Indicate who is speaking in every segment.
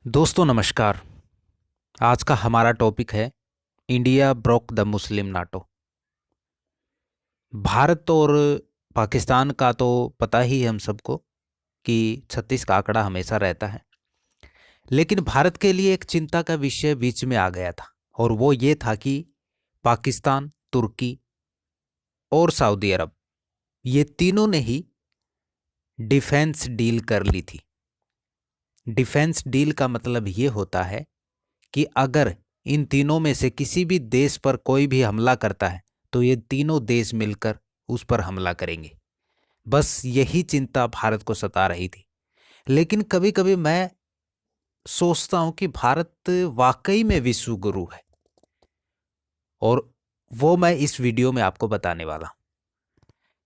Speaker 1: दोस्तों नमस्कार। आज का हमारा टॉपिक है India broke the Muslim NATO. Bharat और पाकिस्तान का तो पता ही है हम सबको कि 36 का आंकड़ा हमेशा रहता है। लेकिन भारत के लिए एक चिंता का विषय बीच में आ गया था और वो ये था कि पाकिस्तान, तुर्की और सऊदी अरब, ये तीनों ने ही डिफेंस डील कर ली थी। डिफेंस डील का मतलब ये होता है कि अगर इन तीनों में से किसी भी देश पर कोई भी हमला करता है तो ये तीनों देश मिलकर उस पर हमला करेंगे। बस यही चिंता भारत को सता रही थी। लेकिन कभी कभी मैं सोचता हूं कि भारत वाकई में विश्व गुरु है, और वो मैं इस वीडियो में आपको बताने वाला हूं।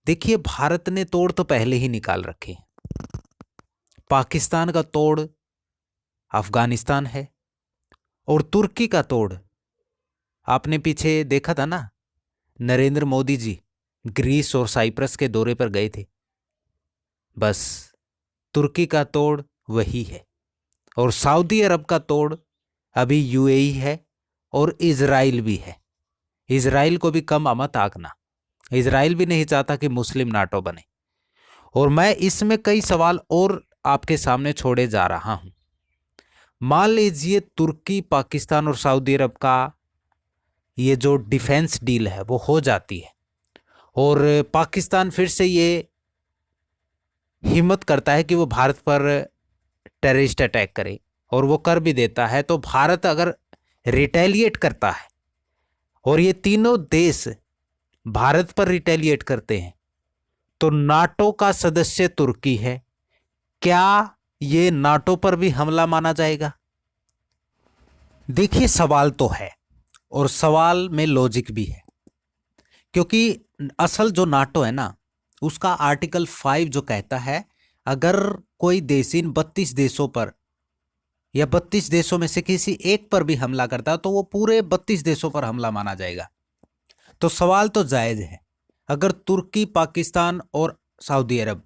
Speaker 1: देखिए, भारत ने तोड़ तो पहले ही निकाल रखे हैं। पाकिस्तान का तोड़ अफगानिस्तान है, और तुर्की का तोड़ आपने पीछे देखा था ना, नरेंद्र मोदी जी ग्रीस और साइप्रस के दौरे पर गए थे। बस तुर्की का तोड़ वही है। और सऊदी अरब का तोड़ अभी यूएई है, और इजराइल भी है। इजराइल को भी कम मत आंकना। इजराइल भी नहीं चाहता कि मुस्लिम नाटो बने। और मैं इसमें कई सवाल और आपके सामने छोड़े जा रहा हूं। मान लीजिए तुर्की, पाकिस्तान और सऊदी अरब का ये जो डिफेंस डील है वो हो जाती है, और पाकिस्तान फिर से ये हिम्मत करता है कि वो भारत पर टेररिस्ट अटैक करे, और वो कर भी देता है। तो भारत अगर रिटेलिएट करता है और ये तीनों देश भारत पर रिटेलिएट करते हैं, तो नाटो का सदस्य तुर्की है, क्या ये नाटो पर भी हमला माना जाएगा? देखिए, सवाल तो है, और सवाल में लॉजिक भी है। क्योंकि असल जो नाटो है ना, उसका आर्टिकल 5 जो कहता है, अगर कोई देश इन 32 देशों पर या 32 देशों में से किसी एक पर भी हमला करता है तो वो पूरे 32 देशों पर हमला माना जाएगा। तो सवाल तो जायज है। अगर तुर्की, पाकिस्तान और सऊदी अरब,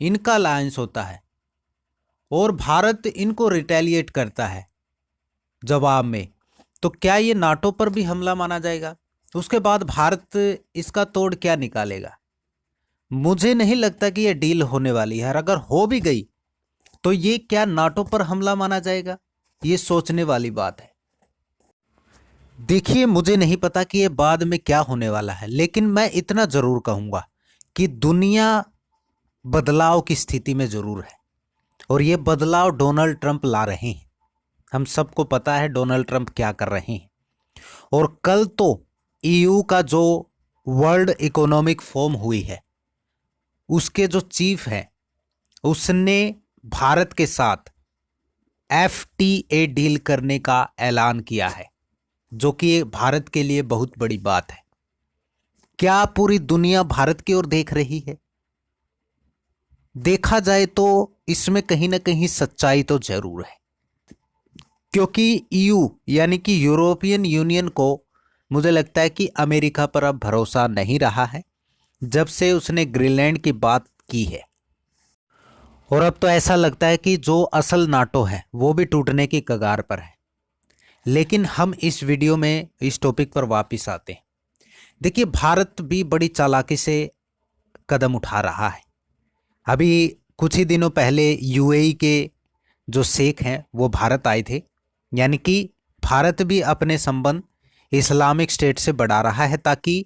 Speaker 1: इनका अलायंस होता है और भारत इनको रिटेलिएट करता है जवाब में, तो क्या ये नाटो पर भी हमला माना जाएगा? उसके बाद भारत इसका तोड़ क्या निकालेगा? मुझे नहीं लगता कि यह डील होने वाली है। और अगर हो भी गई तो ये क्या नाटो पर हमला माना जाएगा? ये सोचने वाली बात है। देखिए, मुझे नहीं पता कि ये बाद में क्या होने वाला है, लेकिन मैं इतना जरूर कहूंगा कि दुनिया बदलाव की स्थिति में जरूर है, और ये बदलाव डोनाल्ड ट्रंप ला रहे हैं। हम सबको पता है डोनाल्ड ट्रंप क्या कर रहे हैं। और कल तो ईयू का जो वर्ल्ड इकोनॉमिक फोरम हुई है, उसके जो चीफ हैं, उसने भारत के साथ एफटीए डील करने का ऐलान किया है, जो कि भारत के लिए बहुत बड़ी बात है। क्या पूरी दुनिया भारत की ओर देख रही है? देखा जाए तो इसमें कहीं ना कहीं सच्चाई तो जरूर है। क्योंकि ईयू यानी कि यूरोपियन यूनियन को, मुझे लगता है कि अमेरिका पर अब भरोसा नहीं रहा है, जब से उसने ग्रीनलैंड की बात की है। और अब तो ऐसा लगता है कि जो असल नाटो है वो भी टूटने की कगार पर है। लेकिन हम इस वीडियो में इस टॉपिक पर वापस आते हैं। देखिए, भारत भी बड़ी चालाकी से कदम उठा रहा है। अभी कुछ ही दिनों पहले यूएई के जो शेख हैं वो भारत आए थे। यानी कि भारत भी अपने संबंध इस्लामिक स्टेट से बढ़ा रहा है, ताकि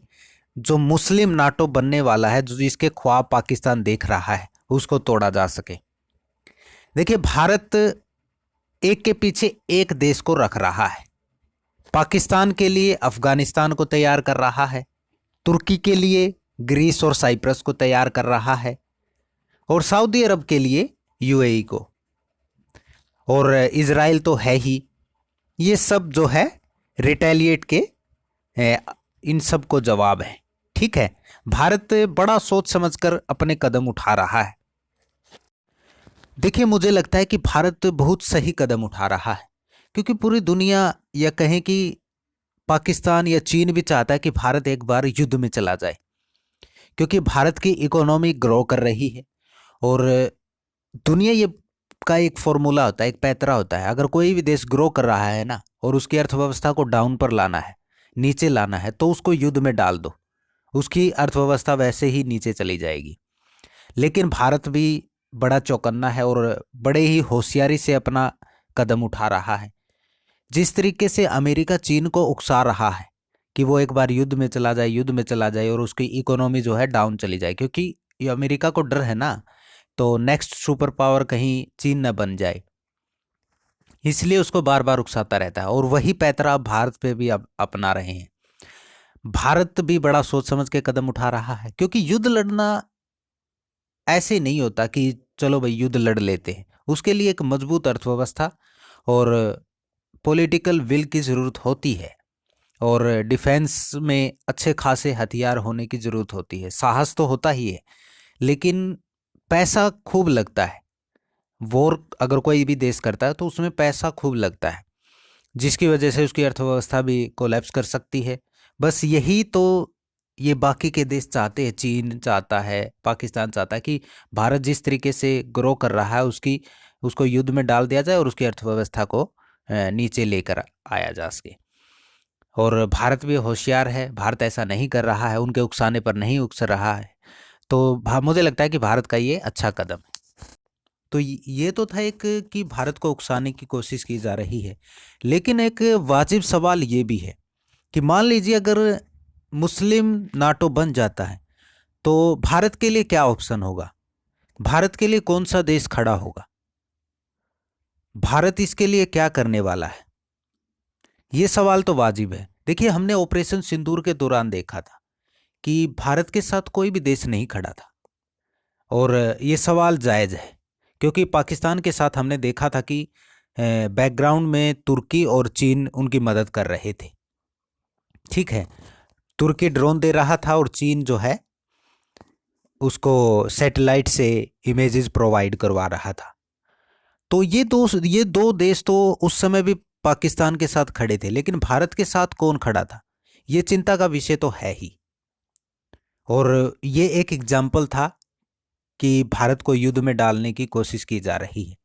Speaker 1: जो मुस्लिम नाटो बनने वाला है, जो जिसके ख्वाब पाकिस्तान देख रहा है, उसको तोड़ा जा सके। देखिए, भारत एक के पीछे एक देश को रख रहा है। पाकिस्तान के लिए अफगानिस्तान को तैयार कर रहा है, तुर्की के लिए ग्रीस और साइप्रस को तैयार कर रहा है, और सऊदी अरब के लिए यूएई को, और इजराइल तो है ही। ये सब जो है रिटेलिएट के इन सब को जवाब है। ठीक है, भारत बड़ा सोच समझकर अपने कदम उठा रहा है। देखिए, मुझे लगता है कि भारत बहुत सही कदम उठा रहा है, क्योंकि पूरी दुनिया, या कहें कि पाकिस्तान या चीन भी चाहता है कि भारत एक बार युद्ध में चला जाए, क्योंकि भारत की इकोनॉमी ग्रो कर रही है। और दुनिया ये का एक फॉर्मूला होता है, एक पैतरा होता है। अगर कोई भी देश ग्रो कर रहा है ना और उसकी अर्थव्यवस्था को डाउन पर लाना है, नीचे लाना है, तो उसको युद्ध में डाल दो, उसकी अर्थव्यवस्था वैसे ही नीचे चली जाएगी। लेकिन भारत भी बड़ा चौकन्ना है और बड़े ही होशियारी से अपना कदम उठा रहा है। जिस तरीके से अमेरिका चीन को उकसा रहा है कि वो एक बार युद्ध में चला जाए, युद्ध में चला जाए और उसकी इकोनॉमी जो है डाउन चली जाए, क्योंकि ये अमेरिका को डर है ना, तो नेक्स्ट सुपर पावर कहीं चीन न बन जाए, इसलिए उसको बार बार उकसाता रहता है। और वही पैतरा भारत पे भी अब अपना रहे हैं। भारत भी बड़ा सोच समझ के कदम उठा रहा है, क्योंकि युद्ध लड़ना ऐसे नहीं होता कि चलो भाई युद्ध लड़ लेते हैं। उसके लिए एक मजबूत अर्थव्यवस्था और पॉलिटिकल विल की ज़रूरत होती है, और डिफेंस में अच्छे खासे हथियार होने की ज़रूरत होती है। साहस तो होता ही है, लेकिन पैसा खूब लगता है। वॉर अगर कोई भी देश करता है तो उसमें पैसा खूब लगता है, जिसकी वजह से उसकी अर्थव्यवस्था भी कोलैप्स कर सकती है। बस यही तो ये बाकी के देश चाहते हैं। चीन चाहता है, पाकिस्तान चाहता है कि भारत जिस तरीके से ग्रो कर रहा है उसको युद्ध में डाल दिया जाए और उसकी अर्थव्यवस्था को नीचे लेकर आया जा सके। और भारत भी होशियार है, भारत ऐसा नहीं कर रहा है, उनके उकसाने पर नहीं उकस रहा है। तो मुझे लगता है कि भारत का ये अच्छा कदम है। तो ये तो था एक कि भारत को उकसाने की कोशिश की जा रही है, लेकिन एक वाजिब सवाल ये भी है कि मान लीजिए अगर मुस्लिम नाटो बन जाता है तो भारत के लिए क्या ऑप्शन होगा, भारत के लिए कौन सा देश खड़ा होगा, भारत इसके लिए क्या करने वाला है। ये सवाल तो वाजिब है। देखिए, हमने ऑपरेशन सिंदूर के दौरान देखा था कि भारत के साथ कोई भी देश नहीं खड़ा था, और ये सवाल जायज़ है, क्योंकि पाकिस्तान के साथ हमने देखा था कि बैकग्राउंड में तुर्की और चीन उनकी मदद कर रहे थे। ठीक है, तुर्की ड्रोन दे रहा था और चीन जो है उसको सैटेलाइट से इमेजेस प्रोवाइड करवा रहा था। तो ये दो देश तो उस समय भी पाकिस्तान के साथ खड़े थे, लेकिन भारत के साथ कौन खड़ा था, ये चिंता का विषय तो है ही। और ये एक एग्जाम्पल था कि भारत को युद्ध में डालने की कोशिश की जा रही है।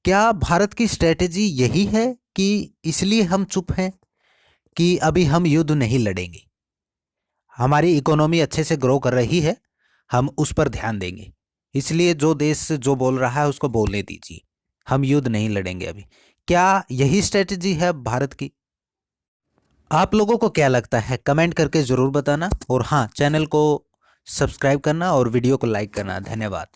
Speaker 1: क्या भारत की स्ट्रेटेजी यही है कि इसलिए हम चुप हैं कि अभी हम युद्ध नहीं लड़ेंगे, हमारी इकोनॉमी अच्छे से ग्रो कर रही है, हम उस पर ध्यान देंगे, इसलिए जो देश जो बोल रहा है उसको बोलने दीजिए, हम युद्ध नहीं लड़ेंगे अभी? क्या यही स्ट्रेटजी है भारत की? आप लोगों को क्या लगता है, कमेंट करके ज़रूर बताना। और हाँ, चैनल को सब्सक्राइब करना और वीडियो को लाइक करना। धन्यवाद।